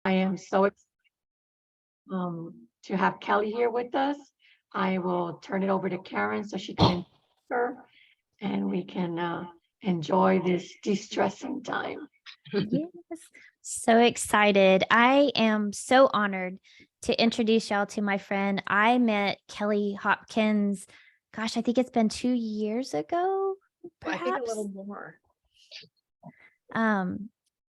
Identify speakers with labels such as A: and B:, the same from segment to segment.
A: I am so excited to have Kelly here with us. I will turn it over to Karen so she can introduce her and we can enjoy this de-stressing time.
B: Yes. So excited. I am so honored to introduce y'all to my friend. I met Kelly Hopkins, gosh, I think it's been 2 years ago,
C: I think a little
B: perhaps.
C: more.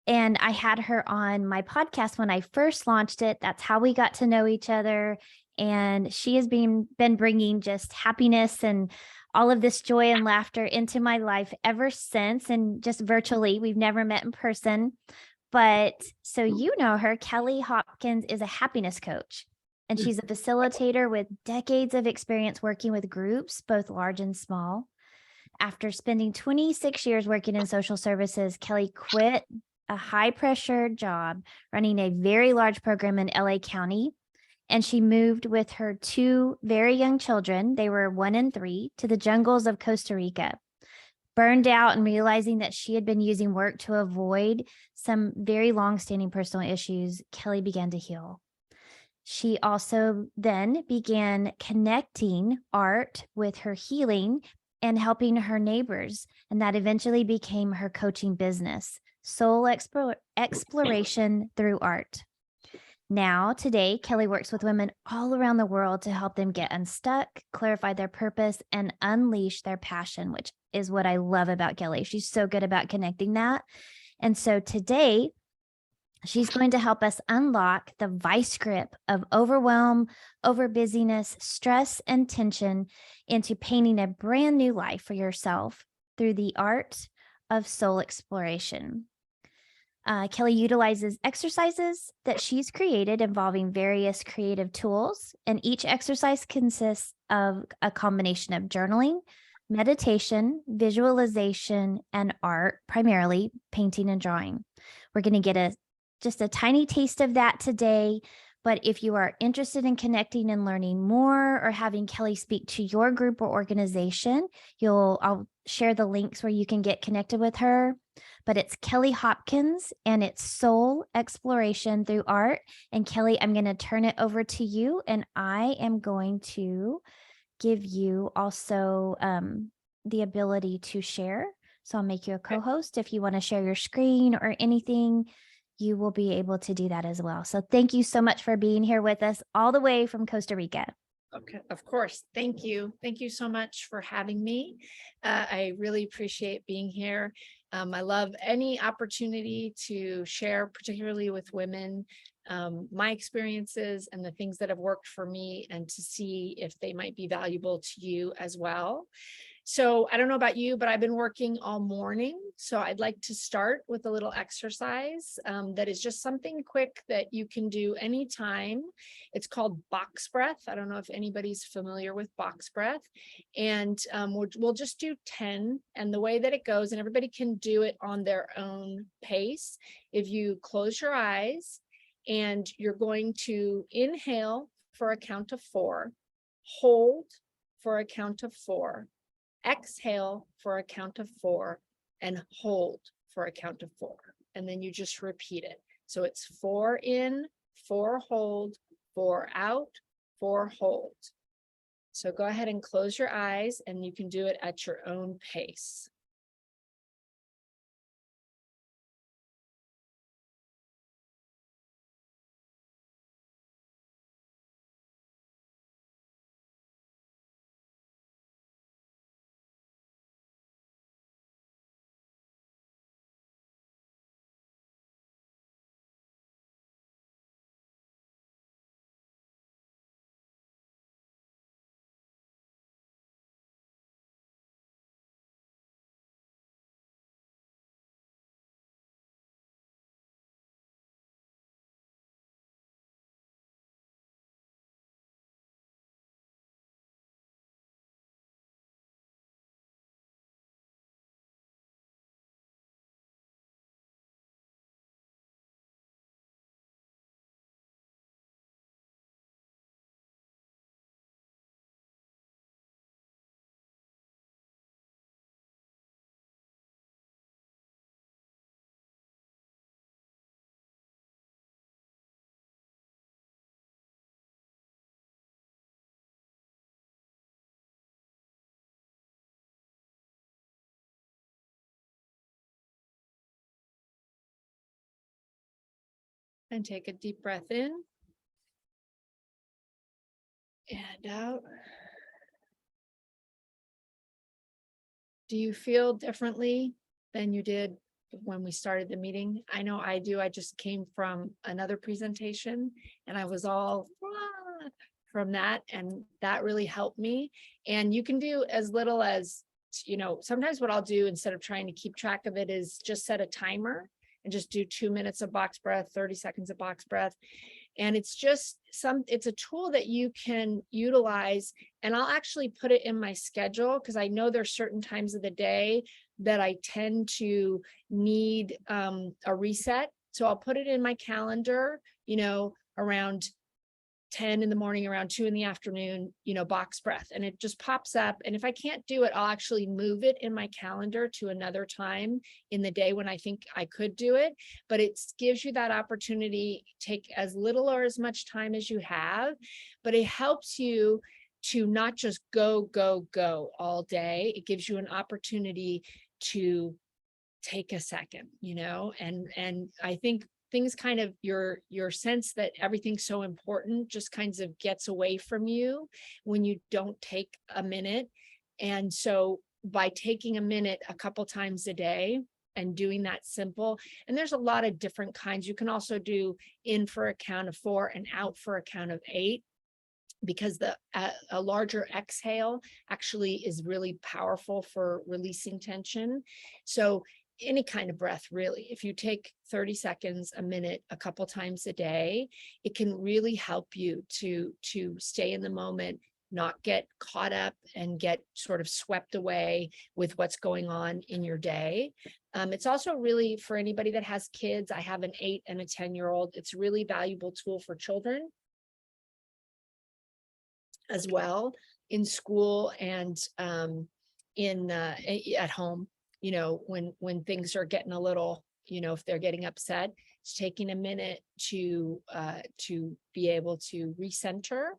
B: And I had her on my podcast when I first launched it. That's how we got to know each other. And she has been bringing just happiness and all of this joy and laughter into my life ever since. And just virtually, we've never met in person. But so you know her, Kelly Hopkins is a happiness coach. And she's a facilitator with decades of experience working with groups, both large and small. After spending 26 years working in social services, Kelly quit a high pressure job running a very large program in LA County. And she moved with her two very young children, they were 1 and 3, to the jungles of Costa Rica. Burned out and realizing that she had been using work to avoid some very long-standing personal issues, Kelly began to heal. She also then began connecting art with her healing and helping her neighbors. And that eventually became her coaching business, Soul Exploration Through Art. Now, today, Kelly works with women all around the world to help them get unstuck, clarify their purpose, and unleash their passion, which is what I love about Kelly. She's so good about connecting that. And so today, she's going to help us unlock the vice grip of overwhelm, overbusyness, stress, and tension into painting a brand new life for yourself through the art of soul exploration. Kelly utilizes exercises that she's created involving various creative tools, and each exercise consists of a combination of journaling, meditation, visualization, and art, primarily painting and drawing. We're going to get just a tiny taste of that today. But if you are interested in connecting and learning more or having Kelly speak to your group or organization, I'll share the links where you can get connected with her. But it's Kelly Hopkins and it's Soul Exploration Through Art. And Kelly, I'm going to turn it over to you, and I am going to give you also the ability to share. So I'll make you a co-host. If you want to share your screen or anything, you will be able to do that as well. So thank you so much for being here with us all the way from Costa Rica.
C: Okay, of course. Thank you. Thank you so much for having me. I really appreciate being here. I love any opportunity to share, particularly with women, my experiences and the things that have worked for me, and to see if they might be valuable to you as well. So I don't know about you, but I've been working all morning. So I'd like to start with a little exercise that is just something quick that you can do anytime. It's called box breath. I don't know if anybody's familiar with box breath. And we'll just do 10. And the way that it goes, and everybody can do it on their own pace. If you close your eyes and you're going to inhale for a count of 4, hold for a count of 4, exhale for a count of 4, and hold for a count of 4. And then you just repeat it. So it's 4 in, 4 hold, 4 out, 4 hold. So go ahead and close your eyes, and you can do it at your own pace. And take a deep breath in and out. Do you feel differently than you did when we started the meeting? I know I do. I just came from another presentation and I was all from that, and that really helped me. And you can do as little as, sometimes what I'll do instead of trying to keep track of it is just set a timer and just do 2 minutes of box breath, 30 seconds of box breath. And it's a tool that you can utilize. And I'll actually put it in my schedule because I know there's certain times of the day that I tend to need a reset. So I'll put it in my calendar, around 10 in the morning, around 2 in the afternoon, box breath, and it just pops up. And if I can't do it, I'll actually move it in my calendar to another time in the day when I think I could do it. But it gives you that opportunity, take as little or as much time as you have, but it helps you to not just go all day. It gives you an opportunity to take a second, and I think things kind of your sense that everything's so important just kinds of gets away from you when you don't take a minute. And so by taking a minute a couple times a day and doing that simple, and there's a lot of different kinds. You can also do in for a count of 4 and out for a count of 8, because a larger exhale actually is really powerful for releasing tension. So any kind of breath, really, if you take 30 seconds, a minute, a couple times a day, it can really help you to stay in the moment, not get caught up and get sort of swept away with what's going on in your day. It's also really for anybody that has kids. I have an 8 and a 10-year-old. It's a really valuable tool for children as well, in school and at home. When things are getting a little, if they're getting upset, it's taking a minute to be able to recenter.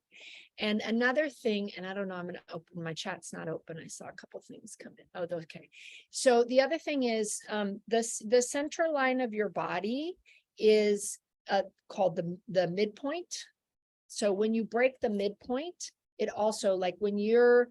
C: And another thing, and I don't know, I'm going to open my chat's not open. I saw a couple things come in. Oh, okay. So the other thing is the center line of your body is called the midpoint. So when you break the midpoint, it also, like when you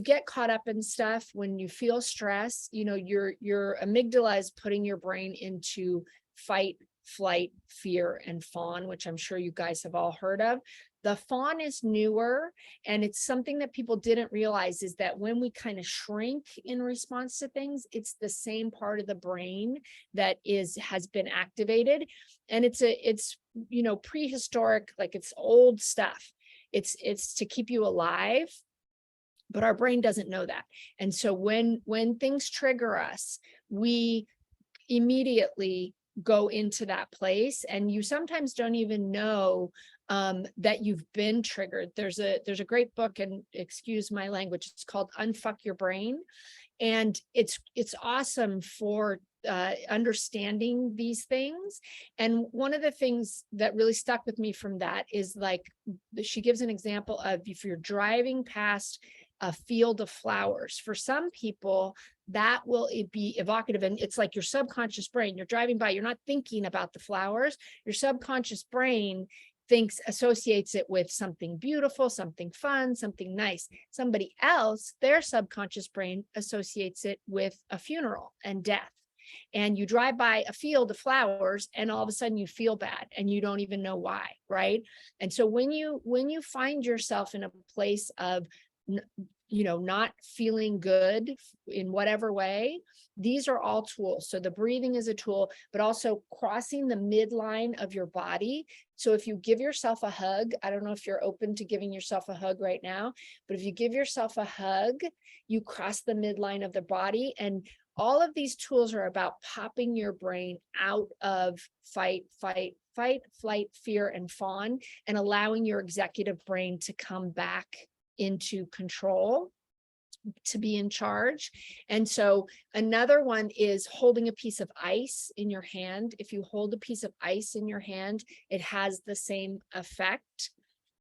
C: get caught up in stuff, when you feel stress, your amygdala is putting your brain into fight, flight, fear, and fawn, which I'm sure you guys have all heard of. The fawn is newer, and it's something that people didn't realize is that when we kind of shrink in response to things, it's the same part of the brain that has been activated. And it's prehistoric, like it's old stuff. It's to keep you alive, but our brain doesn't know that. And so when things trigger us, we immediately go into that place, and you sometimes don't even know that you've been triggered. There's a great book, and excuse my language, it's called Unfuck Your Brain. And it's awesome for understanding these things. And one of the things that really stuck with me from that is, like, she gives an example of if you're driving past a field of flowers. For some people, that will be evocative, and it's like your subconscious brain. You're driving by, you're not thinking about the flowers. Your subconscious brain associates it with something beautiful, something fun, something nice. Somebody else, their subconscious brain associates it with a funeral and death. And you drive by a field of flowers and all of a sudden you feel bad and you don't even know why, right? And so when you find yourself in a place of not feeling good in whatever way, these are all tools. So the breathing is a tool, but also crossing the midline of your body. So if you give yourself a hug, I don't know if you're open to giving yourself a hug right now, but if you give yourself a hug, you cross the midline of the body. And all of these tools are about popping your brain out of fight, flight, fear, and fawn, and allowing your executive brain to come back into control, to be in charge. And so another one is holding a piece of ice in your hand. If you hold a piece of ice in your hand, it has the same effect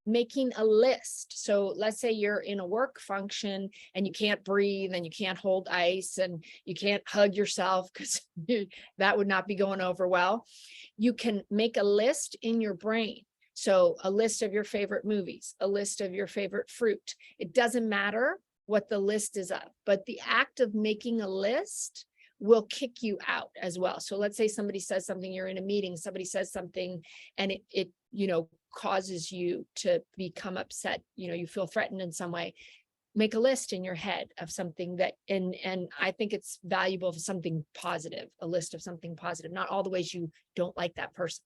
C: making a list. So let's say you're in a work function and you can't breathe and you can't hold ice and you can't hug yourself because that would not be going over well. You can make a list in your brain. So a list of your favorite movies, a list of your favorite fruit. It doesn't matter what the list is of, but the act of making a list will kick you out as well. So let's say somebody says something, you're in a meeting, somebody says something and it causes you to become upset, you feel threatened in some way. Make a list in your head of something that, and I think it's valuable for something positive, a list of something positive, not all the ways you don't like that person.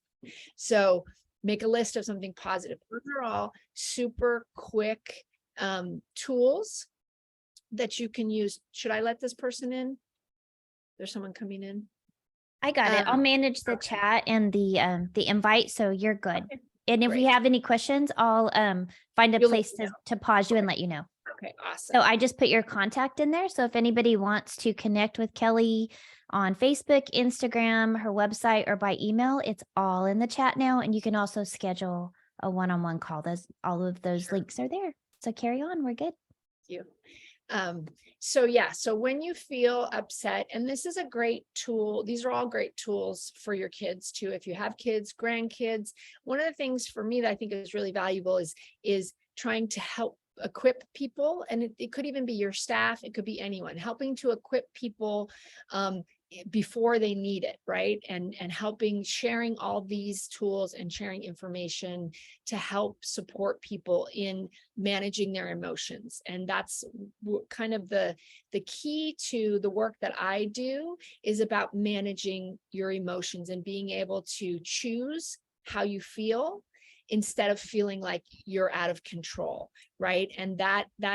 C: So make a list of something positive. Those are all super quick tools that you can use. Should I let this person in? There's someone coming in.
B: I got it. I'll manage the
C: okay.
B: chat and the invite, so you're good.
C: Okay,
B: And if we
C: great.
B: have any questions, I'll find a
C: You'll let
B: place
C: me
B: to pause you and
C: Okay.
B: let you know.
C: Okay, awesome.
B: So I just put your contact in there. So if anybody wants to connect with Kelly on Facebook, Instagram, her website, or by email, it's all in the chat now. And you can also schedule a one-on-one call. All of those
C: Sure.
B: links are there. So carry on. We're good.
C: Thank you. So when you feel upset, and this is a great tool, these are all great tools for your kids too. If you have kids, grandkids, one of the things for me that I think is really valuable is trying to help equip people. And it could even be your staff. It could be anyone, helping to equip people before they need it, right? And sharing all these tools and sharing information to help support people in managing their emotions. And that's kind of the key to the work that I do, is about managing your emotions and being able to choose how you feel instead of feeling like you're out of control, right? And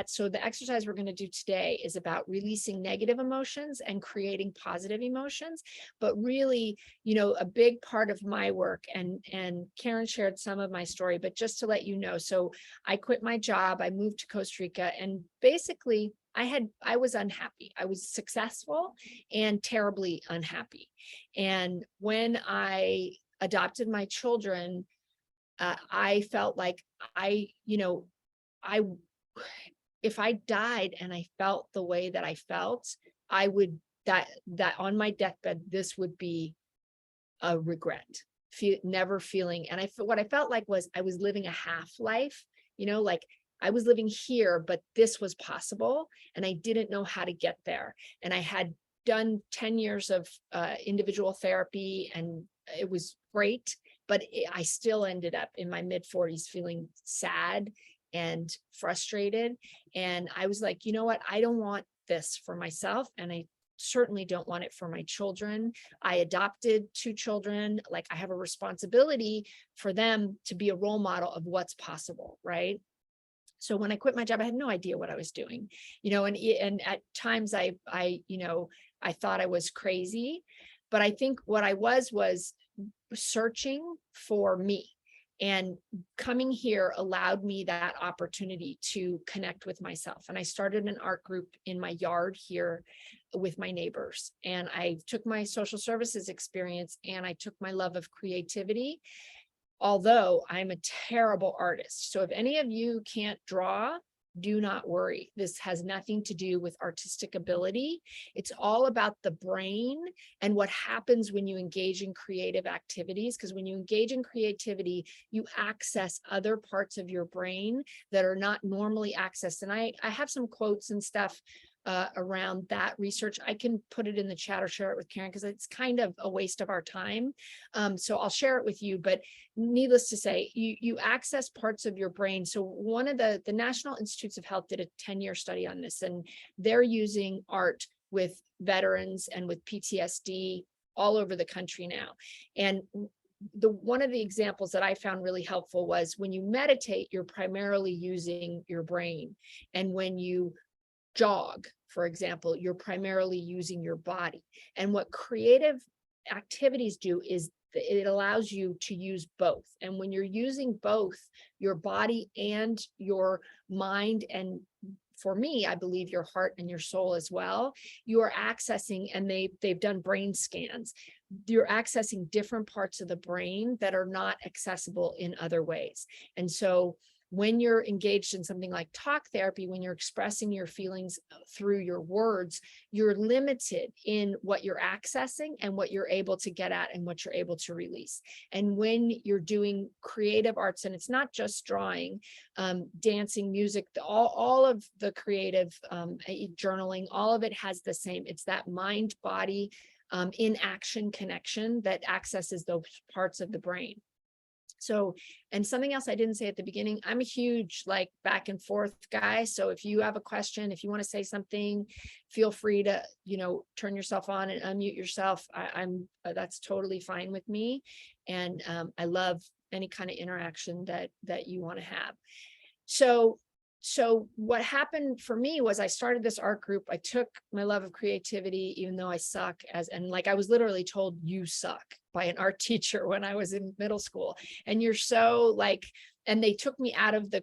C: so the exercise we're going to do today is about releasing negative emotions and creating positive emotions. But really, a big part of my work, and Karen shared some of my story, but just to let you know, so I quit my job, I moved to Costa Rica, and basically I was unhappy. I was successful and terribly unhappy. And when I adopted my children, I felt like if I died and I felt the way that I felt, I would, that on my deathbed, this would be a regret, never feeling. And what I felt like was I was living a half life, like I was living here, but this was possible. And I didn't know how to get there. And I had done 10 years of individual therapy, and it was great. But I still ended up in my mid-40s feeling sad and frustrated. And I was like, you know what? I don't want this for myself. And I certainly don't want it for my children. I adopted 2 children. Like, I have a responsibility for them to be a role model of what's possible, right? So when I quit my job, I had no idea what I was doing, and at times I thought I was crazy, but I think what I was searching for me, and coming here allowed me that opportunity to connect with myself. And I started an art group in my yard here with my neighbors. And I took my social services experience and I took my love of creativity, although I'm a terrible artist. So if any of you can't draw, do not worry. This has nothing to do with artistic ability. It's all about the brain and what happens when you engage in creative activities. Because when you engage in creativity, you access other parts of your brain that are not normally accessed. And I have some quotes and stuff around that research. I can put it in the chat or share it with Karen, because it's kind of a waste of our time. So I'll share it with you, but needless to say, you access parts of your brain. So one of the National Institutes of Health did a 10-year study on this, and they're using art with veterans and with PTSD all over the country now. And one of the examples that I found really helpful was when you meditate, you're primarily using your brain. And when you jog, for example, you're primarily using your body. And what creative activities do is it allows you to use both. And when you're using both your body and your mind, and for me, I believe your heart and your soul as well, you are accessing, and they've done brain scans, you're accessing different parts of the brain that are not accessible in other ways. And so when you're engaged in something like talk therapy, when you're expressing your feelings through your words, you're limited in what you're accessing and what you're able to get at and what you're able to release. And when you're doing creative arts, and it's not just drawing, dancing, music, all of the creative, journaling, all of it has the same. It's that mind body in action connection that accesses those parts of the brain. So, and something else I didn't say at the beginning, I'm a huge like back and forth guy. So if you have a question, if you want to say something, feel free to, turn yourself on and unmute yourself. I'm that's totally fine with me. And I love any kind of interaction that you want to have. So what happened for me was I started this art group. I took my love of creativity, even though I suck and I was literally told you suck by an art teacher when I was in middle school. And you're so and they took me out of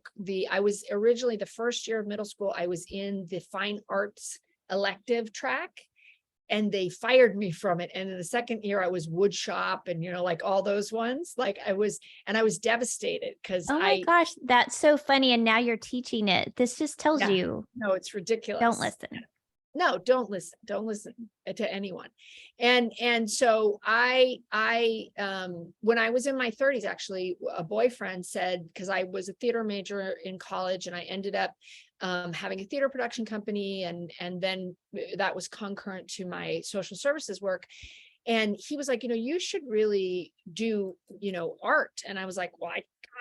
C: I was originally the first year of middle school, I was in the fine arts elective track. And they fired me from it. And in the second year, I was wood shop and, all those ones, I was devastated because
B: Oh my gosh, that's so funny. And now you're teaching it. This just tells you.
C: No, it's ridiculous.
B: Don't listen.
C: No, don't listen. Don't listen to anyone. And so I when I was in my 30s, actually, a boyfriend said, because I was a theater major in college and I ended up having a theater production company. And then that was concurrent to my social services work. And he was like, you should really do, art. And I was like, well,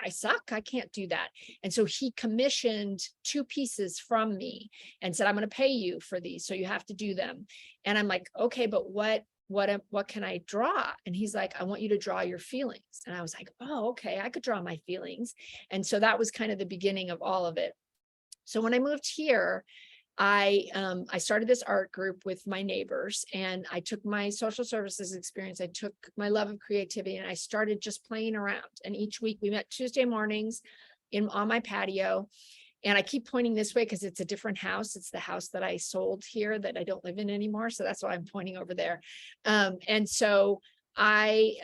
C: I suck. I can't do that. And so he commissioned 2 pieces from me and said, I'm going to pay you for these. So you have to do them. And I'm like, okay, but what can I draw? And he's like, I want you to draw your feelings. And I was like, oh, okay, I could draw my feelings. And so that was kind of the beginning of all of it. So when I moved here, I started this art group with my neighbors, and I took my social services experience. I took my love of creativity, and I started just playing around. And each week we met Tuesday mornings on my patio. And I keep pointing this way because it's a different house. It's the house that I sold here that I don't live in anymore. So that's why I'm pointing over there. And so we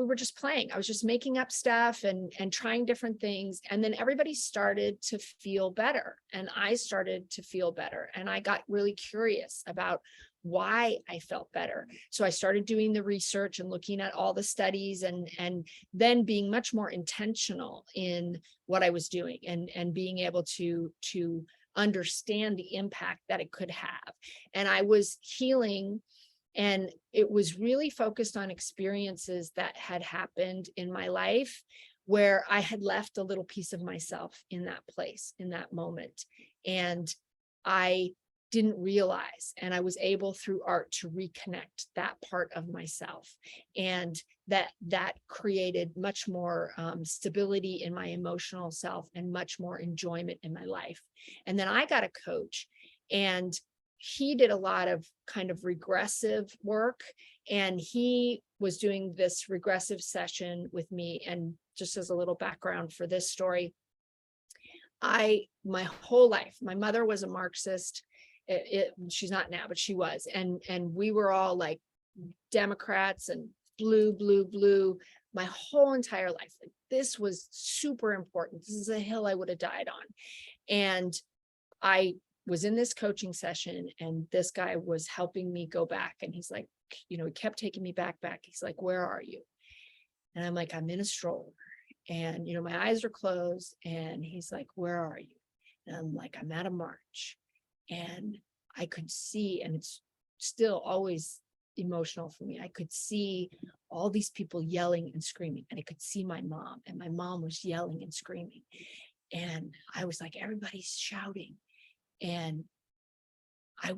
C: were just playing. I was just making up stuff and trying different things. And then everybody started to feel better. And I started to feel better. And I got really curious about why I felt better. So I started doing the research and looking at all the studies and then being much more intentional in what I was doing and being able to understand the impact that it could have. And I was healing. And it was really focused on experiences that had happened in my life where I had left a little piece of myself in that place, in that moment. And I didn't realize, and I was able through art to reconnect that part of myself. And that created much more stability in my emotional self and much more enjoyment in my life. And then I got a coach, and he did a lot of kind of regressive work, and he was doing this regressive session with me. And just as a little background for this story, my whole life, my mother was a Marxist. She's not now, but she was. And we were all like Democrats and blue, my whole entire life. Like, this was super important. This is a hill I would have died on. And I was in this coaching session, and this guy was helping me go back. And he's like, he kept taking me back. He's like, where are you? And I'm like, I'm in a stroller. And, my eyes are closed. And he's like, where are you? And I'm like, I'm at a march. And I could see, and it's still always emotional for me, I could see all these people yelling and screaming. And I could see my mom, and my mom was yelling and screaming. And I was like, everybody's shouting. And I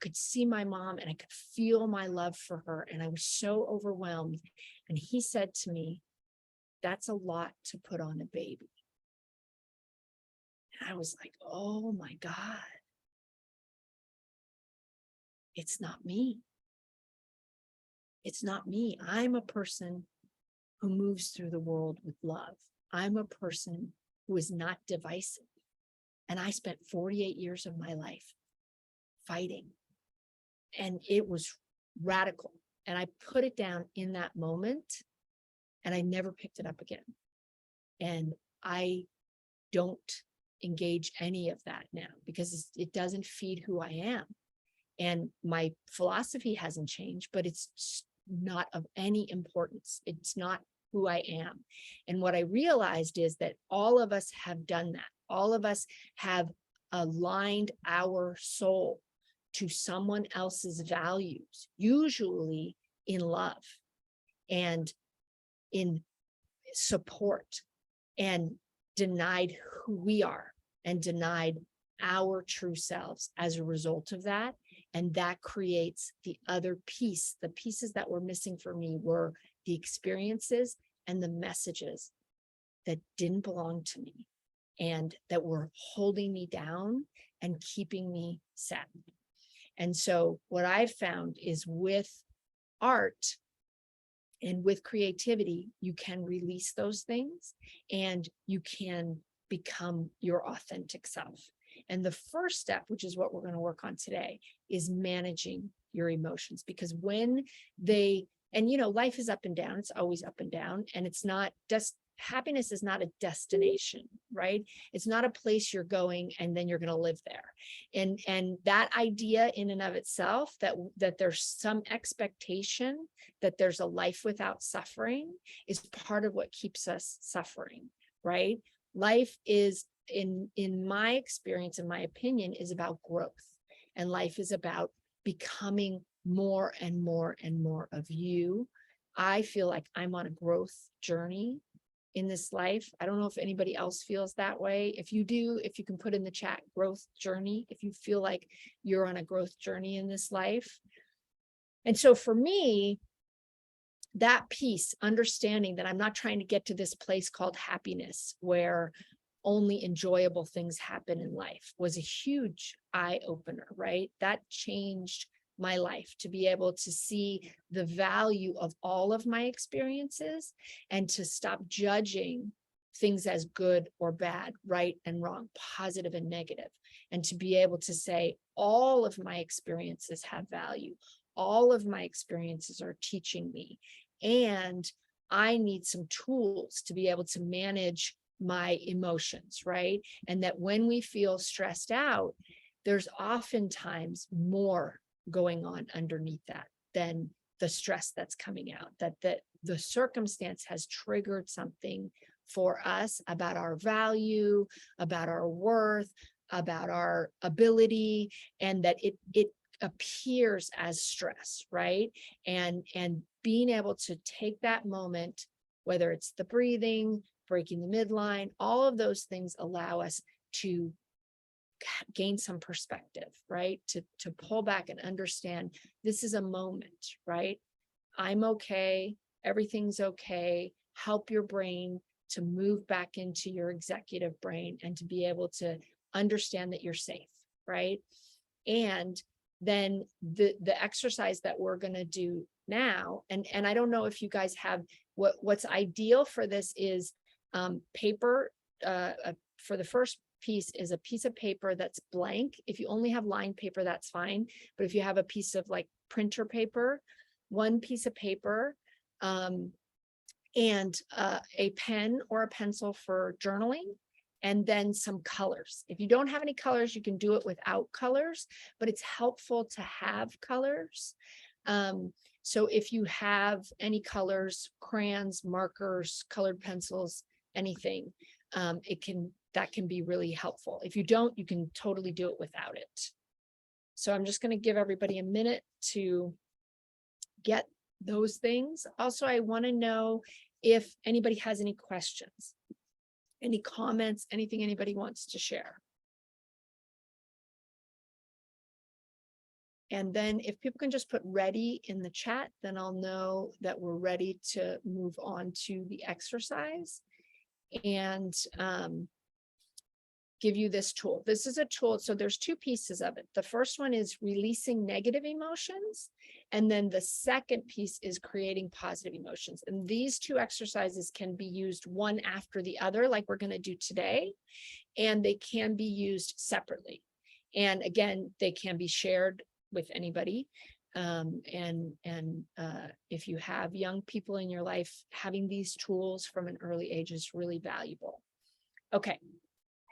C: could see my mom, and I could feel my love for her. And I was so overwhelmed. And he said to me, that's a lot to put on a baby. And I was like, oh my God. It's not me. It's not me. I'm a person who moves through the world with love. I'm a person who is not divisive. And I spent 48 years of my life fighting. And it was radical. And I put it down in that moment. and I never picked it up again. And I don't engage any of that now because it doesn't feed who I am. And my philosophy hasn't changed, but it's not of any importance. It's not who I am. And what I realized is that all of us have done that. All of us have aligned our soul to someone else's values, usually in love and in support, and denied who we are and denied our true selves as a result of that. And that creates the other piece. The pieces that were missing for me were the experiences and the messages that didn't belong to me and that were holding me down and keeping me sad. And so what I've found is with art and with creativity, you can release those things and you can become your authentic self. And the first step, which is what we're going to work on today, is managing your emotions. Because when they, and life is up and down, it's always up and down, and it's not just, happiness is not a destination, right? It's not a place you're going and then you're going to live there. And that idea in and of itself, that there's some expectation that there's a life without suffering, is part of what keeps us suffering, right? Life is, in my experience, in my opinion, is about growth. And life is about becoming more and more and more of you. I feel like I'm on a growth journey in this life. I don't know if anybody else feels that way. If you do, if you can put in the chat, growth journey, if you feel like you're on a growth journey in this life. And so for me, that piece, understanding that I'm not trying to get to this place called happiness where only enjoyable things happen in life, was a huge eye opener, right? That changed my life, to be able to see the value of all of my experiences and to stop judging things as good or bad, right and wrong, positive and negative, and to be able to say all of my experiences have value. All of my experiences are teaching me, and I need some tools to be able to manage my emotions, right? And that when we feel stressed out, there's oftentimes more going on underneath that than the stress that's coming out, that the circumstance has triggered something for us about our value, about our worth, about our ability, and that it appears as stress, right? And being able to take that moment, whether it's the breathing, breaking the midline, all of those things allow us to gain some perspective, right? To pull back and understand this is a moment, right? I'm okay. Everything's okay. Help your brain to move back into your executive brain and to be able to understand that you're safe, right? And then the exercise that we're going to do now, and I don't know if you guys have, what's ideal for this is paper. For the first piece is a piece of paper that's blank. If you only have lined paper, that's fine. But if you have a piece of like printer paper, one piece of paper, and a pen or a pencil for journaling, and then some colors. If you don't have any colors, you can do it without colors, but it's helpful to have colors. So if you have any colors, crayons, markers, colored pencils, anything, that can be really helpful. If you don't, you can totally do it without it. So I'm just going to give everybody a minute to get those things. Also, I want to know if anybody has any questions, any comments, anything anybody wants to share. And then if people can just put ready in the chat, then I'll know that we're ready to move on to the exercise and give you this tool. This is a tool. So there's two pieces of it. The first one is releasing negative emotions. And then the second piece is creating positive emotions. And these two exercises can be used one after the other, like we're going to do today. And they can be used separately. And again, they can be shared with anybody. If you have young people in your life, having these tools from an early age is really valuable. Okay,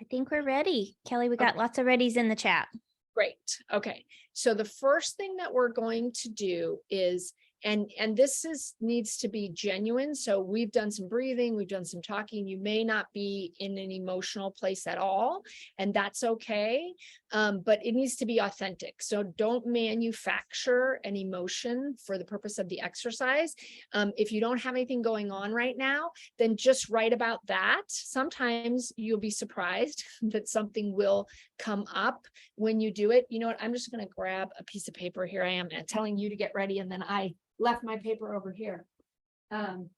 B: I think we're ready. Kelly, we got
C: Okay.
B: lots of readies in the chat.
C: great. Okay, so the first thing that we're going to do is, and this needs to be genuine. So we've done some breathing, we've done some talking. You may not be in an emotional place at all, and that's okay. But it needs to be authentic. So don't manufacture an emotion for the purpose of the exercise. If you don't have anything going on right now, then just write about that. Sometimes you'll be surprised that something will come up when you do it. You know what? I'm just going to grab a piece of paper. Here I am telling you to get ready, and then I left my paper over here. Sorry.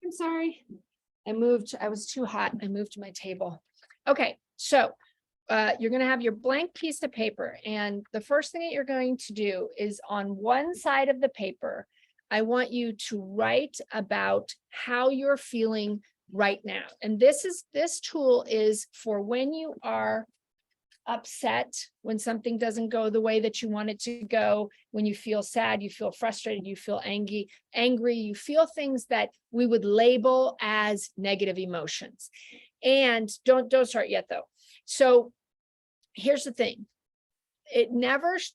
C: I'm sorry. I was too hot. I moved my table. Okay, so you're going to have your blank piece of paper. And the first thing that you're going to do is on one side of the paper, I want you to write about how you're feeling right now. And this tool is for when you are upset, when something doesn't go the way that you want it to go, when you feel sad, you feel frustrated, you feel angry, you feel things that we would label as negative emotions. And don't start yet though. So here's the thing.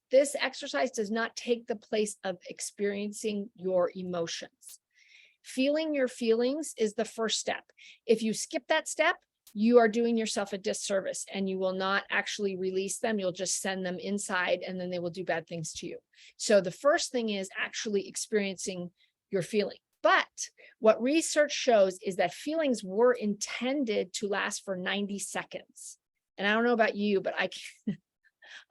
C: This exercise does not take the place of experiencing your emotions. Feeling your feelings is the first step. If you skip that step, you are doing yourself a disservice, and you will not actually release them. You'll just send them inside, and then they will do bad things to you. So the first thing is actually experiencing your feeling. But what research shows is that feelings were intended to last for 90 seconds. And I don't know about you, but I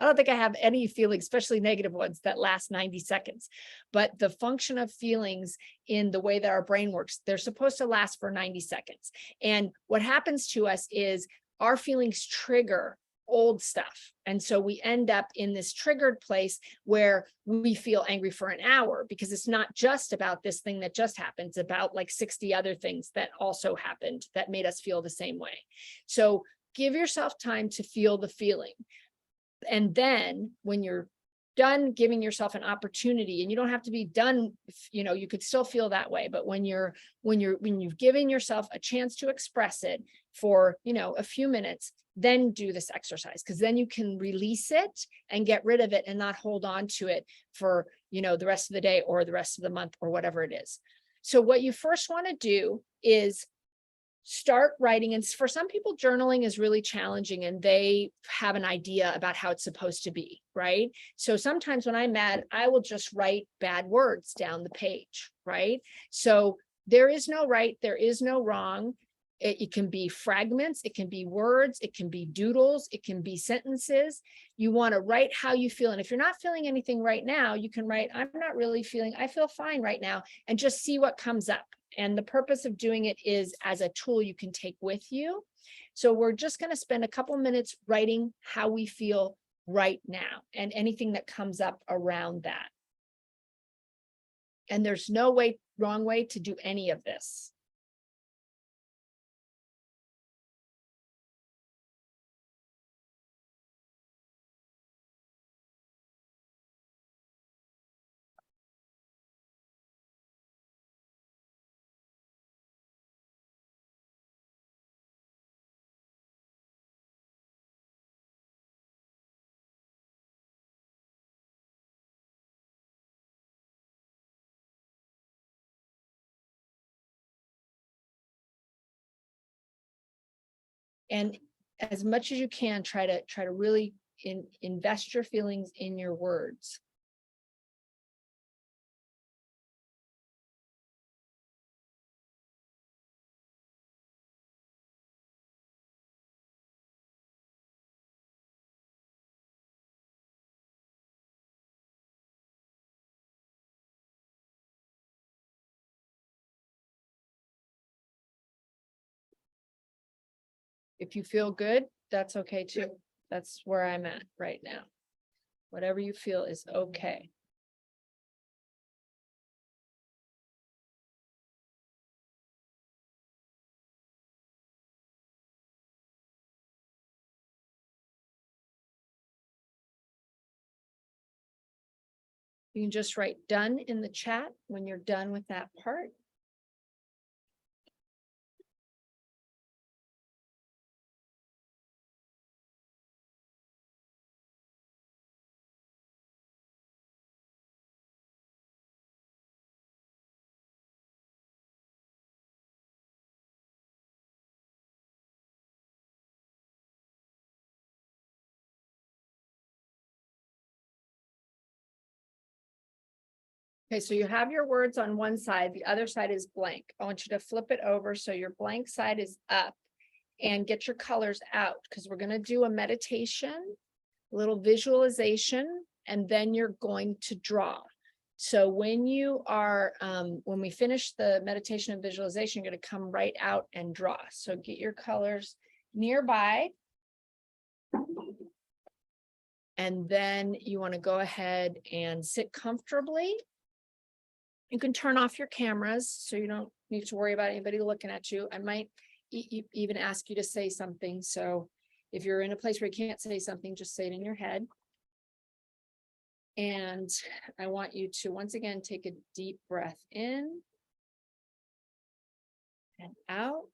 C: don't think I have any feelings, especially negative ones, that last 90 seconds. But the function of feelings in the way that our brain works, they're supposed to last for 90 seconds. And what happens to us is our feelings trigger old stuff. And so we end up in this triggered place where we feel angry for an hour, because it's not just about this thing that just happened. It's about like 60 other things that also happened that made us feel the same way. So give yourself time to feel the feeling. And then when you're done giving yourself an opportunity, and you don't have to be done, you could still feel that way. But when you've given yourself a chance to express it for, a few minutes, then do this exercise, because then you can release it and get rid of it and not hold on to it for, the rest of the day or the rest of the month or whatever it is. So what you first want to do is start writing. And for some people, journaling is really challenging, and they have an idea about how it's supposed to be, right? So sometimes when I'm mad, I will just write bad words down the page, right? So there is no right, there is no wrong. It can be fragments, it can be words, it can be doodles, it can be sentences. You want to write how you feel. And if you're not feeling anything right now, you can write, I'm not really feeling, I feel fine right now, and just see what comes up. And the purpose of doing it is as a tool you can take with you. So we're just going to spend a couple minutes writing how we feel right now and anything that comes up around that. And there's no wrong way to do any of this. And as much as you can, try to really invest your feelings in your words. If you feel good, that's okay too. That's where I'm at right now. Whatever you feel is okay. You can just write done in the chat when you're done with that part. Okay, so you have your words on one side, the other side is blank. I want you to flip it over so your blank side is up and get your colors out, because we're going to do a meditation, a little visualization, and then you're going to draw. So when you are, when we finish the meditation and visualization, you're going to come right out and draw. So get your colors nearby. And then you want to go ahead and sit comfortably. You can turn off your cameras so you don't need to worry about anybody looking at you. I might even ask you to say something. So if you're in a place where you can't say something, just say it in your head. And I want you to, once again, take a deep breath in and out.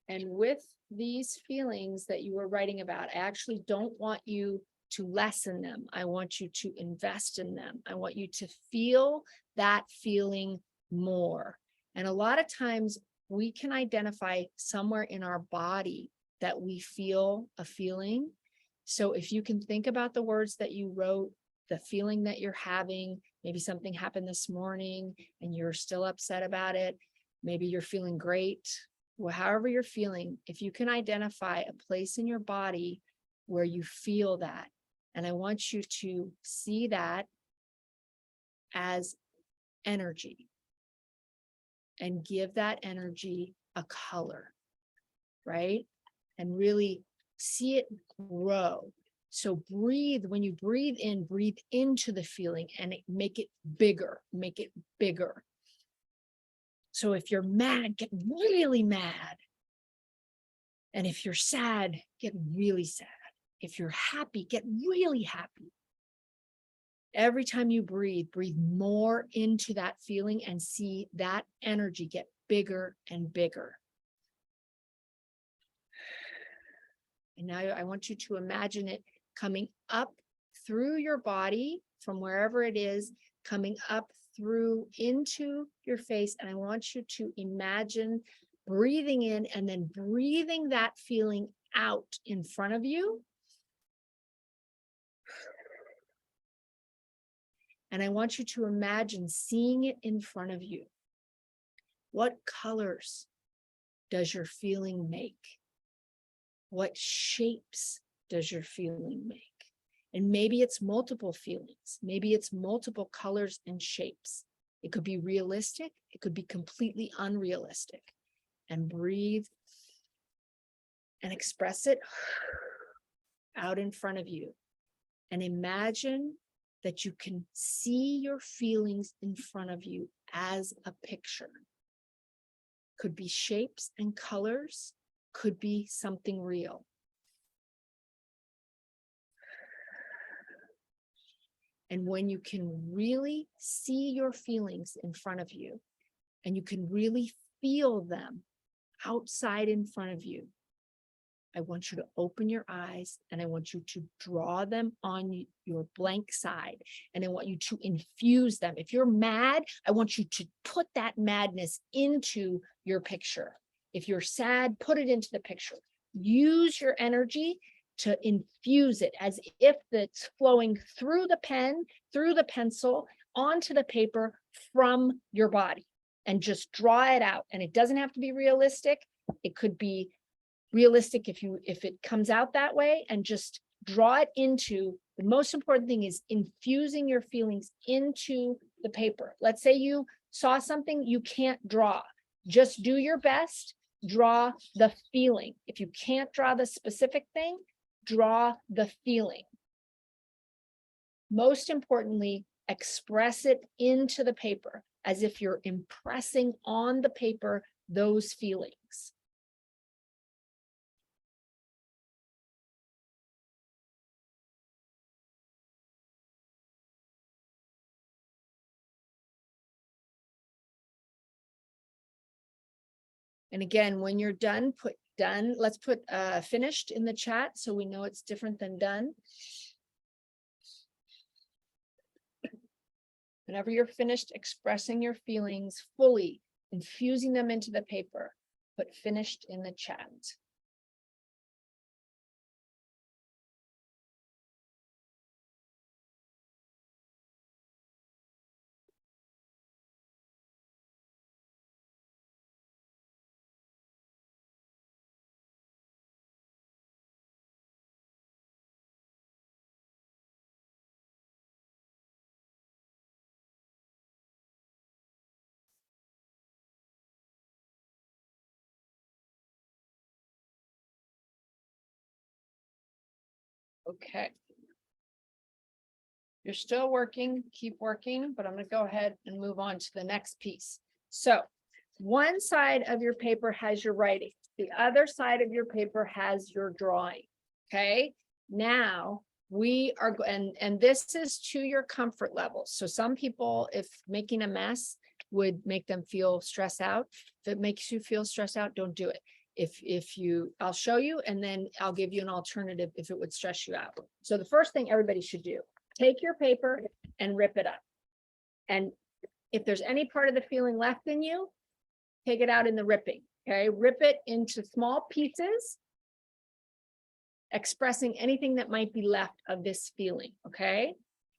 C: And with these feelings that you were writing about, I actually don't want you to lessen them. I want you to invest in them. I want you to feel that feeling more. And a lot of times we can identify somewhere in our body that we feel a feeling. So if you can think about the words that you wrote, the feeling that you're having, maybe something happened this morning and you're still upset about it. Maybe you're feeling great. Well, however you're feeling, if you can identify a place in your body where you feel that, and I want you to see that as energy and give that energy a color, right? And really see it grow. So breathe, when you breathe in, breathe into the feeling and make it bigger, make it bigger. So if you're mad, get really mad. And if you're sad, get really sad. If you're happy, get really happy. Every time you breathe, breathe more into that feeling and see that energy get bigger and bigger. And now I want you to imagine it coming up through your body from wherever it is, coming up through into your face. And I want you to imagine breathing in and then breathing that feeling out in front of you. And I want you to imagine seeing it in front of you. What colors does your feeling make? What shapes does your feeling make? And maybe it's multiple feelings. Maybe it's multiple colors and shapes. It could be realistic. It could be completely unrealistic. And breathe and express it out in front of you. And imagine that you can see your feelings in front of you as a picture. Could be shapes and colors, could be something real. And when you can really see your feelings in front of you, and you can really feel them outside in front of you, I want you to open your eyes and I want you to draw them on your blank side. And I want you to infuse them. If you're mad, I want you to put that madness into your picture. If you're sad, put it into the picture. Use your energy to infuse it as if it's flowing through the pen, through the pencil, onto the paper from your body, and just draw it out. And it doesn't have to be realistic. It could be realistic if it comes out that way, and just draw it into, the most important thing is infusing your feelings into the paper. Let's say you saw something you can't draw. Just do your best draw the feeling. If you can't draw the specific thing, draw the feeling. Most importantly, express it into the paper as if you're impressing on the paper those feelings. And again, when you're done, put done. Let's put finished in the chat so we know it's different than done. Whenever you're finished expressing your feelings fully, infusing them into the paper, put finished in the chat. Okay. You're still working, keep working, but I'm going to go ahead and move on to the next piece. So one side of your paper has your writing. The other side of your paper has your drawing. Okay. Now we are, and this is to your comfort level. So some people, if making a mess would make them feel stressed out, if it makes you feel stressed out, don't do it. If you, I'll show you, and then I'll give you an alternative if it would stress you out. So the first thing everybody should do, take your paper and rip it up. And if there's any part of the feeling left in you, take it out in the ripping. Okay, rip it into small pieces, expressing anything that might be left of this feeling. Okay,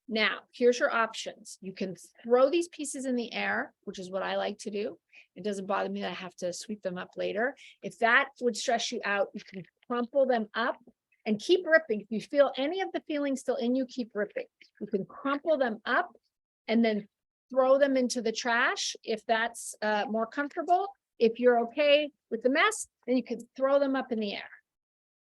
C: now here's your options. You can throw these pieces in the air, which is what I like to do. It doesn't bother me that I have to sweep them up later. If that would stress you out, you can crumple them up and keep ripping. If you feel any of the feelings still in you, keep ripping. You can crumple them up and then throw them into the trash if that's more comfortable. If you're okay with the mess, then you can throw them up in the air.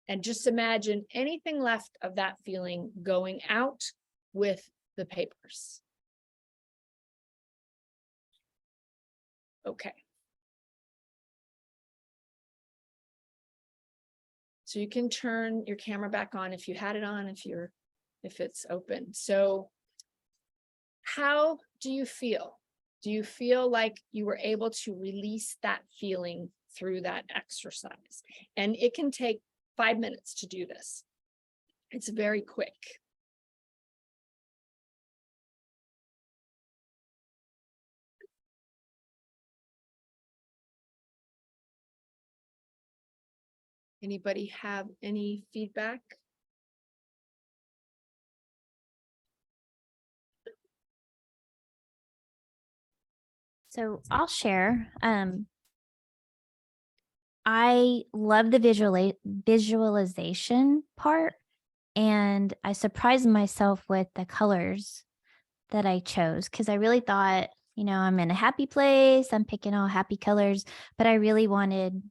C: And just imagine anything left of that feeling going out with the papers. Okay. So you can turn your camera back on if you had it on, if it's open. So how do you feel? Do you feel like you were able to release that feeling through that exercise? And it can take 5 minutes to do this. It's very quick. Anybody have any feedback?
B: So I'll share. I love the visualization part, and I surprised myself with the colors that I chose because I really thought, I'm in a happy place, I'm picking all happy colors, but I really wanted,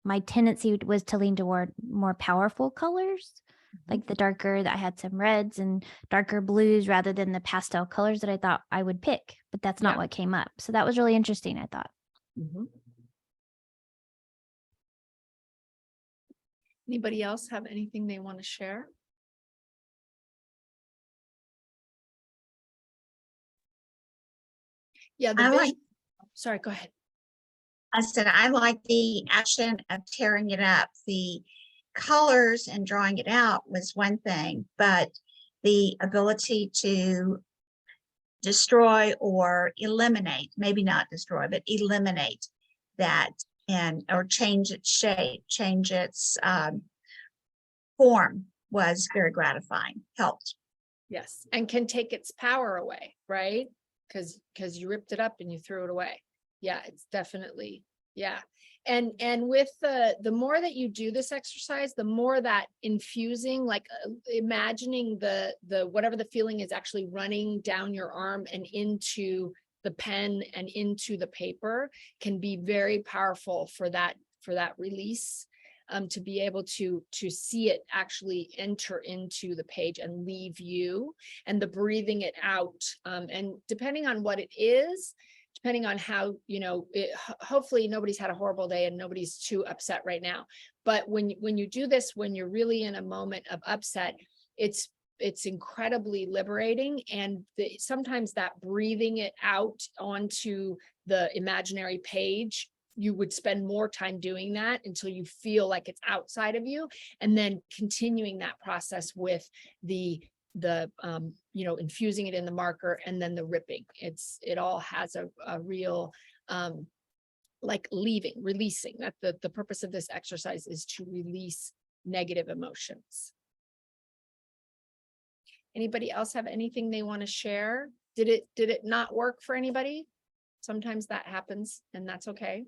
B: my tendency was to lean toward more powerful colors, like the darker, that I had some reds and darker blues rather than the pastel colors that I thought I would pick, but that's not what came up. So that was really interesting, I thought.
C: Anybody else have anything they want to share? Yeah, sorry, go ahead.
D: I said, I like the action of tearing it up. The colors and drawing it out was one thing, but the ability to destroy or eliminate, maybe not destroy, but eliminate that or change its shape, change its form was very gratifying, helped.
C: Yes, and can take its power away, right? Because you ripped it up and you threw it away. Yeah, it's definitely, yeah. And with the more that you do this exercise, the more that infusing, like imagining the whatever the feeling is actually running down your arm and into the pen and into the paper can be very powerful for that that release, to be able to see it actually enter into the page and leave you, and the breathing it out. And depending on what it is, depending on how, hopefully nobody's had a horrible day and nobody's too upset right now. But when you do this, when you're really in a moment of upset, it's incredibly liberating. And sometimes that breathing it out onto the imaginary page, you would spend more time doing that until you feel like it's outside of you, and then continuing that process with the infusing it in the marker, and then the ripping. It all has a real like releasing. That the purpose of this exercise is to release negative emotions. Anybody else have anything they want to share? Did it not work for anybody? Sometimes that happens, and that's okay.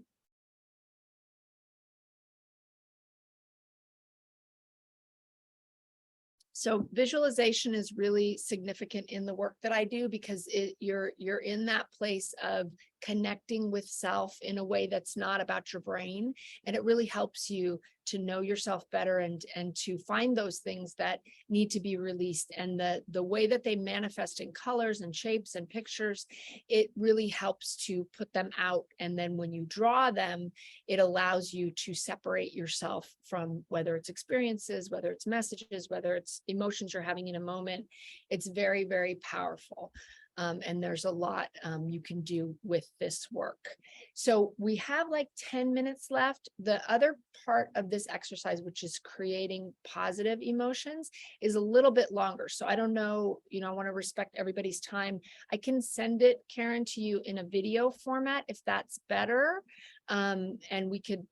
C: So visualization is really significant in the work that I do, because you're in that place of connecting with self in a way that's not about your brain. And it really helps you to know yourself better, and to find those things that need to be released. And the way that they manifest in colors and shapes and pictures, it really helps to put them out. And then when you draw them, it allows you to separate yourself from, whether it's experiences, whether it's messages, whether it's emotions you're having in a moment. It's very, very powerful. And there's a lot you can do with this work. So we have like 10 minutes left. The other part of this exercise, which is creating positive emotions, is a little bit longer. So I don't know, I want to respect everybody's time. I can send it, Karen, to you in a video format if that's better. And we could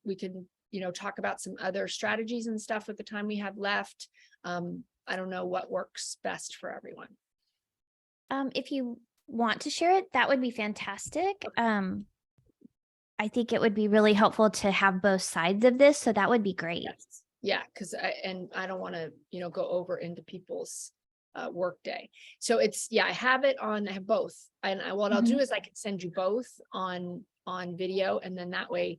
C: talk about some other strategies and stuff with the time we have left. I don't know what works best for everyone.
B: If you want to share it, that would be fantastic. I think it would be really helpful to have both sides of this. So that would be great.
C: Yes. Yeah, because I don't want to, go over into people's work day. So I have it on, I have both. And what I'll do is I can send you both on video, and then that way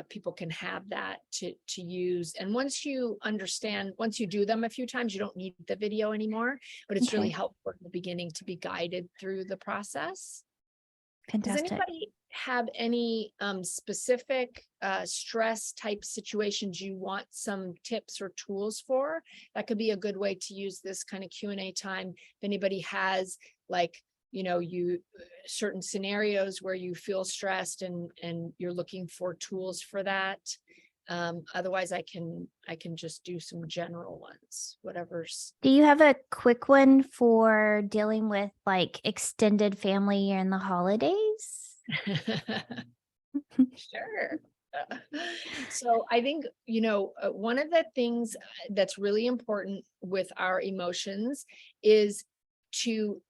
C: people can have that to use. And once you understand, once you do them a few times, you don't need the video anymore, but it's really helpful in the beginning to be guided through the process.
B: Fantastic.
C: Does anybody have any specific stress type situations you want some tips or tools for? That could be a good way to use this kind of Q&A time. If anybody has certain scenarios where you feel stressed and you're looking for tools for that. Otherwise I can just do some general ones, whatever's.
B: Do you have a quick one for dealing with like extended family in the holidays?
C: Sure. So I think, one of the things that's really important with our emotions is to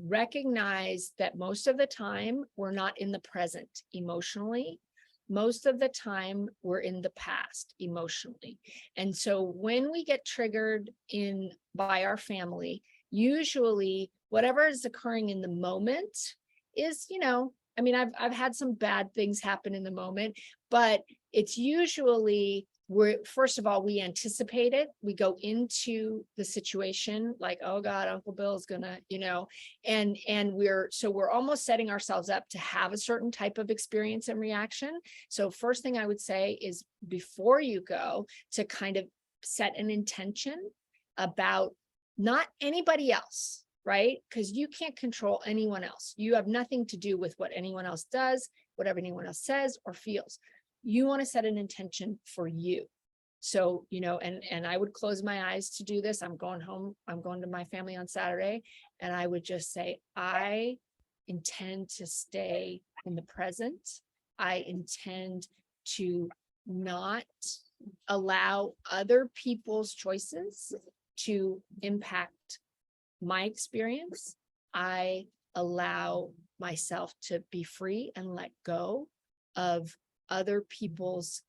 C: recognize that most of the time we're not in the present emotionally. Most of the time we're in the past emotionally. And so when we get triggered by our family, usually whatever is occurring in the moment is, I've had some bad things happen in the moment, but it's usually first of all, we anticipate it. We go into the situation like, oh God, Uncle Bill's gonna, and we're almost setting ourselves up to have a certain type of experience and reaction. So first thing I would say is, before you go, to kind of set an intention about not anybody else, right? Because you can't control anyone else. You have nothing to do with what anyone else does, whatever anyone else says or feels. You want to set an intention for you. So, and I would close my eyes to do this. I'm going home. I'm going to my family on Saturday. And I would just say, I intend to stay in the present. I intend to not allow other people's choices to impact my experience. I allow myself to be free and let go of other people's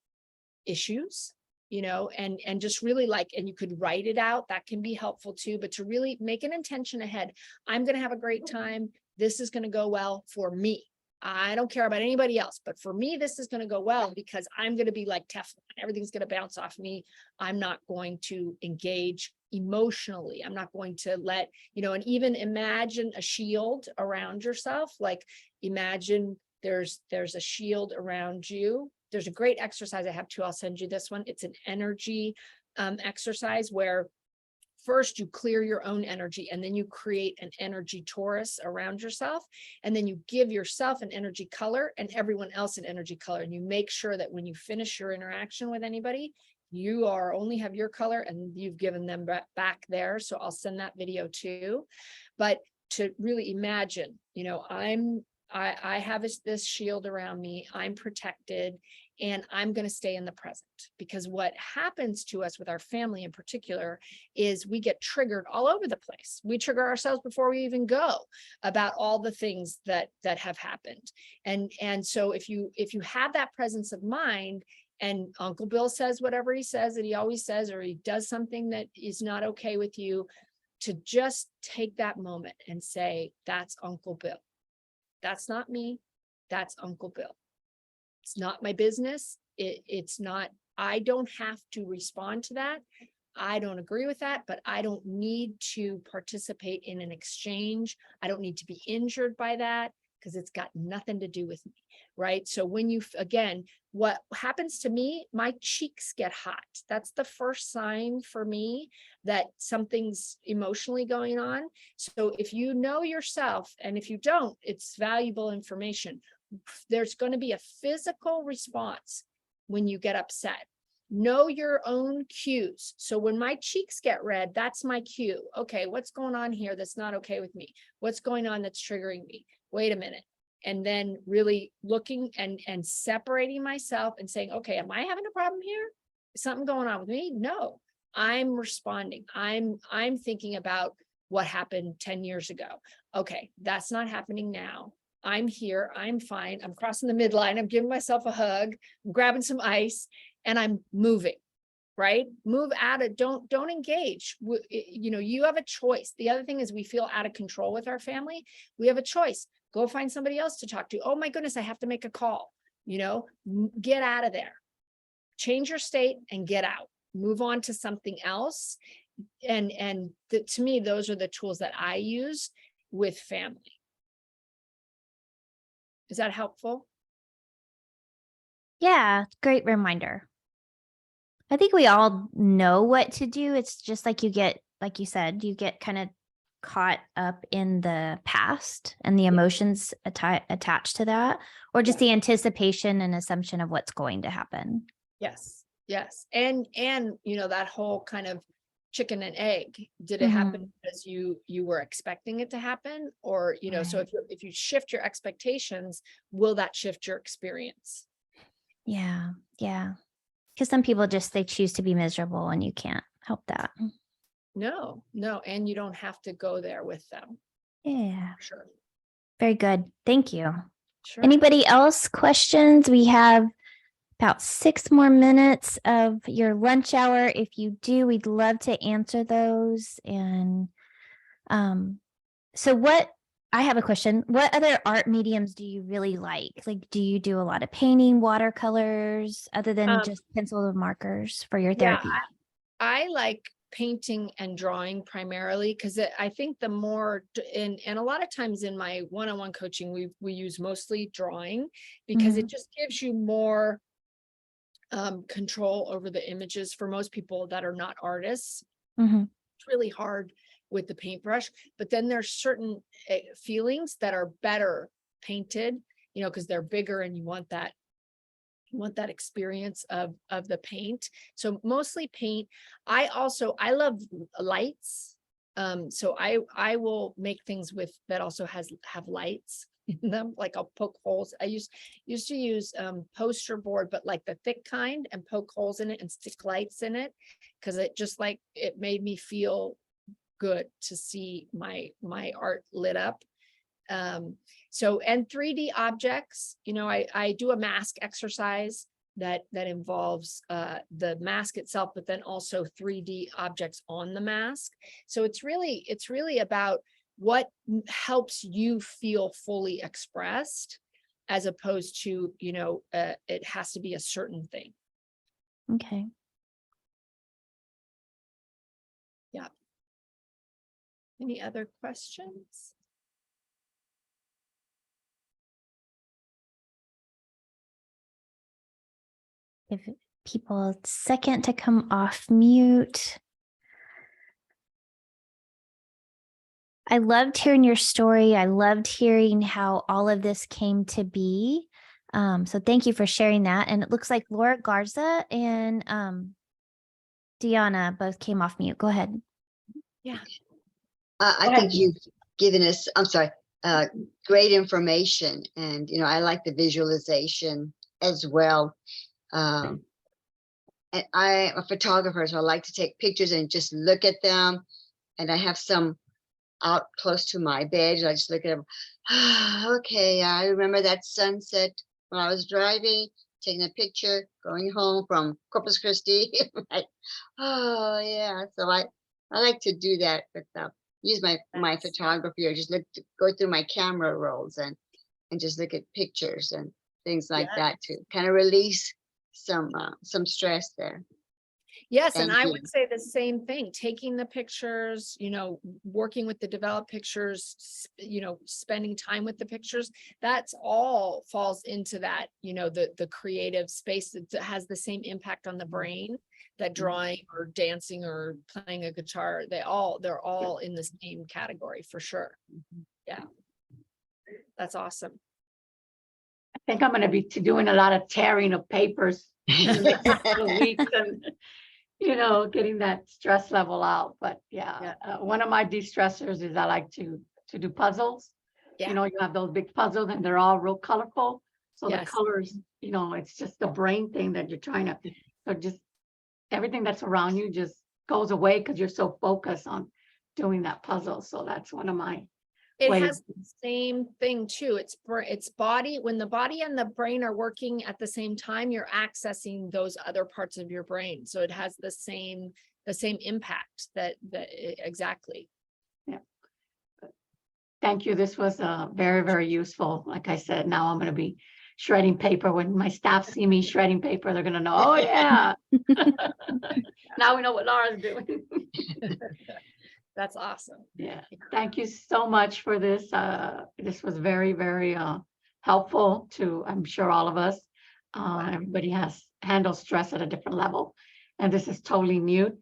C: issues, and just really and you could write it out. That can be helpful too, but to really make an intention ahead. I'm going to have a great time. This is going to go well for me. I don't care about anybody else, but for me, this is going to go well because I'm going to be like Teflon. Everything's going to bounce off me. I'm not going to engage emotionally. I'm not going to let, and even imagine a shield around yourself. Like imagine there's a shield around you. There's a great exercise I have too. I'll send you this one. It's an energy exercise where first you clear your own energy and then you create an energy torus around yourself. And then you give yourself an energy color and everyone else an energy color. And you make sure that when you finish your interaction with anybody, you only have your color and you've given them back there. So I'll send that video too. But to really imagine, I have this shield around me, I'm protected, and I'm going to stay in the present. Because what happens to us with our family in particular is we get triggered all over the place. We trigger ourselves before we even go about all the things that have happened. And so if you have that presence of mind, and Uncle Bill says whatever he says that he always says, or he does something that is not okay with you, to just take that moment and say, that's Uncle Bill. That's not me. That's Uncle Bill. It's not my business. It's not, I don't have to respond to that. I don't agree with that, but I don't need to participate in an exchange. I don't need to be injured by that because it's got nothing to do with me, right? So when again, what happens to me, my cheeks get hot. That's the first sign for me that something's emotionally going on. So if you know yourself, and if you don't, it's valuable information. There's going to be a physical response when you get upset. Know your own cues. So when my cheeks get red, that's my cue. Okay, what's going on here that's not okay with me? What's going on that's triggering me? Wait a minute. And then really looking and separating myself and saying, okay, am I having a problem here? Is something going on with me? No, I'm responding. I'm thinking about what happened 10 years ago. Okay, that's not happening now. I'm here, I'm fine. I'm crossing the midline. I'm giving myself a hug, I'm grabbing some ice, and I'm moving, right? Move out of, don't engage. You have a choice. The other thing is we feel out of control with our family. We have a choice. Go find somebody else to talk to. Oh my goodness, I have to make a call. Get out of there. Change your state and get out. Move on to something else. And to me, those are the tools that I use with family. Is that helpful?
B: Yeah, great reminder. I think we all know what to do. It's just like like you said, you get kind of caught up in the past and the emotions attached to that, or just the anticipation and assumption of what's going to happen.
C: Yes. And that whole kind of chicken and egg, did it happen because you were expecting it to happen? Or, so if you shift your expectations, will that shift your experience?
B: Yeah. Because some people they choose to be miserable and you can't help that.
C: No. And you don't have to go there with them.
B: Yeah.
C: Sure.
B: Very good. Thank you.
C: Sure.
B: Anybody else questions? We have about 6 more minutes of your lunch hour. If you do, we'd love to answer those. And I have a question. What other art mediums do you really like? Like, do you do a lot of painting, watercolors, other than just pencils and markers for your therapy?
C: Yeah, I like painting and drawing primarily because I think the more, and a lot of times in my one-on-one coaching, we use mostly drawing because it just gives you more control over the images for most people that are not artists. It's really hard with the paintbrush, but then there's certain feelings that are better painted, because they're bigger and you want that experience of the paint. So mostly paint. I love lights. So I will make things that also have lights in them. Like I'll poke holes. I used to use poster board, but like the thick kind, and poke holes in it and stick lights in it, because it made me feel good to see my art lit up. And 3D objects, I do a mask exercise that involves the mask itself, but then also 3D objects on the mask. So it's really about what helps you feel fully expressed. as opposed to, it has to be a certain thing.
B: Okay.
C: Yeah. Any other questions?
B: Give people a second to come off mute. I loved hearing your story. I loved hearing how all of this came to be. So thank you for sharing that. And it looks like Laura Garza and Deanna both came off mute. Go ahead.
C: Yeah.
E: I think you've given us, I'm sorry, great information. And, I like the visualization as well. And I'm a photographer, so I like to take pictures and just look at them. And I have some out close to my bed. And I just look at them. Okay, I remember that sunset when I was driving, taking a picture, going home from Corpus Christi. Like, oh yeah. So I like to do that with use my photography, or just go through my camera rolls and just look at pictures and things like that to kind of release some stress there.
C: Yes, and
E: Thank
C: I
E: you.
C: would say the same thing, taking the pictures, working with the developed pictures, spending time with the pictures, that's all falls into that, the creative space that has the same impact on the brain that drawing or dancing or playing a guitar, they're all in the same category for sure. Yeah. That's awesome.
A: I think I'm going to be doing a lot of tearing of papers in the next couple of weeks and, getting that stress level out. But one of my de-stressors is I like to do puzzles.
C: Yeah.
A: You have those big puzzles and they're all real colorful. So
C: Yes.
A: the colors, it's just the brain thing that you're trying to, so just everything that's around you just goes away because you're so focused on doing that puzzle. So that's one of my
C: It
A: ways.
C: has the same thing too. It's body, when the body and the brain are working at the same time, you're accessing those other parts of your brain. So it has the same impact that exactly.
A: Yeah. Thank you. This was very, very useful. Like I said, now I'm going to be shredding paper. When my staff see me shredding paper, they're going to know, oh yeah. Now we know what Laura's doing.
C: That's awesome.
A: Yeah. Thank you so much for this. This was very, very helpful to, I'm sure, all of us. Everybody has handled stress at a different level, and this is totally new.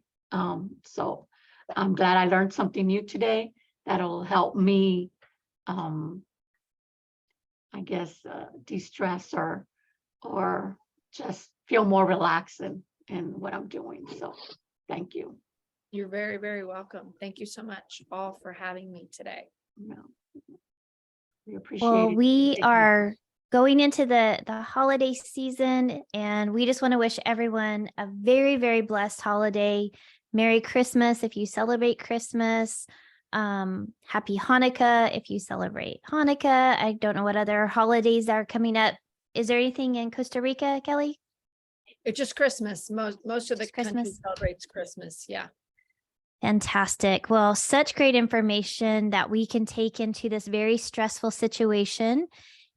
A: So I'm glad I learned something new today that'll help me, I guess, de-stress or just feel more relaxed in what I'm doing. So thank you.
C: You're very, very welcome. Thank you so much all for having me today.
A: No, we appreciate
B: Well,
A: it.
B: we are going into the holiday season, and we just want to wish everyone a very, very blessed holiday. Merry Christmas if you celebrate Christmas. Happy Hanukkah if you celebrate Hanukkah. I don't know what other holidays are coming up. Is there anything in Costa Rica, Kelly?
C: It's just Christmas. Most of the
B: Just
C: country
B: Christmas?
C: celebrates Christmas. Yeah.
B: Fantastic. Well, such great information that we can take into this very stressful situation.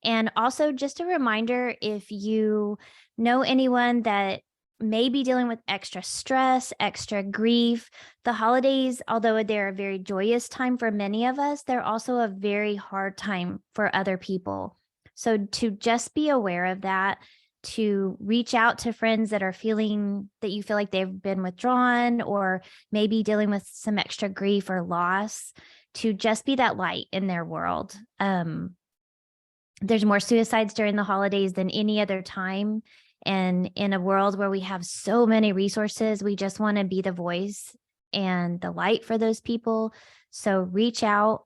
B: And also just a reminder, if you know anyone that may be dealing with extra stress, extra grief, the holidays, although they're a very joyous time for many of us, they're also a very hard time for other people. So to just be aware of that, to reach out to friends that are feeling that you feel like they've been withdrawn or maybe dealing with some extra grief or loss, to just be that light in their world. There's more suicides during the holidays than any other time. And in a world where we have so many resources, we just want to be the voice and the light for those people. So reach out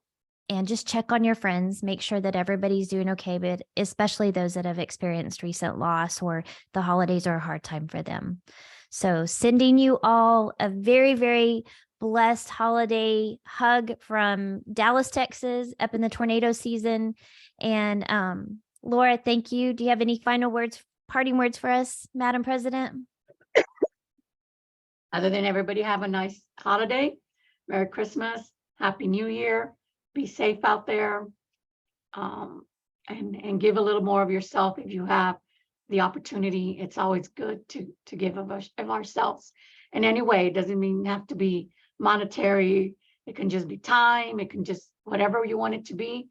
B: and just check on your friends, make sure that everybody's doing okay, but especially those that have experienced recent loss or the holidays are a hard time for them. So sending you all a very, very blessed holiday hug from Dallas, Texas, up in the tornado season. And Laura, thank you. Do you have any final words, parting words for us, Madam President?
A: Other than everybody have a nice holiday, Merry Christmas, Happy New Year. Be safe out there. and give a little more of yourself if you have the opportunity. It's always good to give of ourselves in any way. It doesn't mean have to be monetary. It can just be time. It can just whatever you want it to be.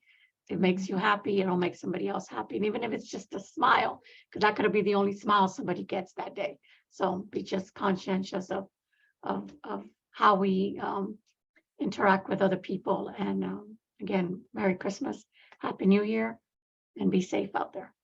A: It makes you happy. It'll make somebody else happy. And even if it's just a smile, because that could be the only smile somebody gets that day. So be just conscientious of how we interact with other people. And again, Merry Christmas, Happy New Year, and be safe out there.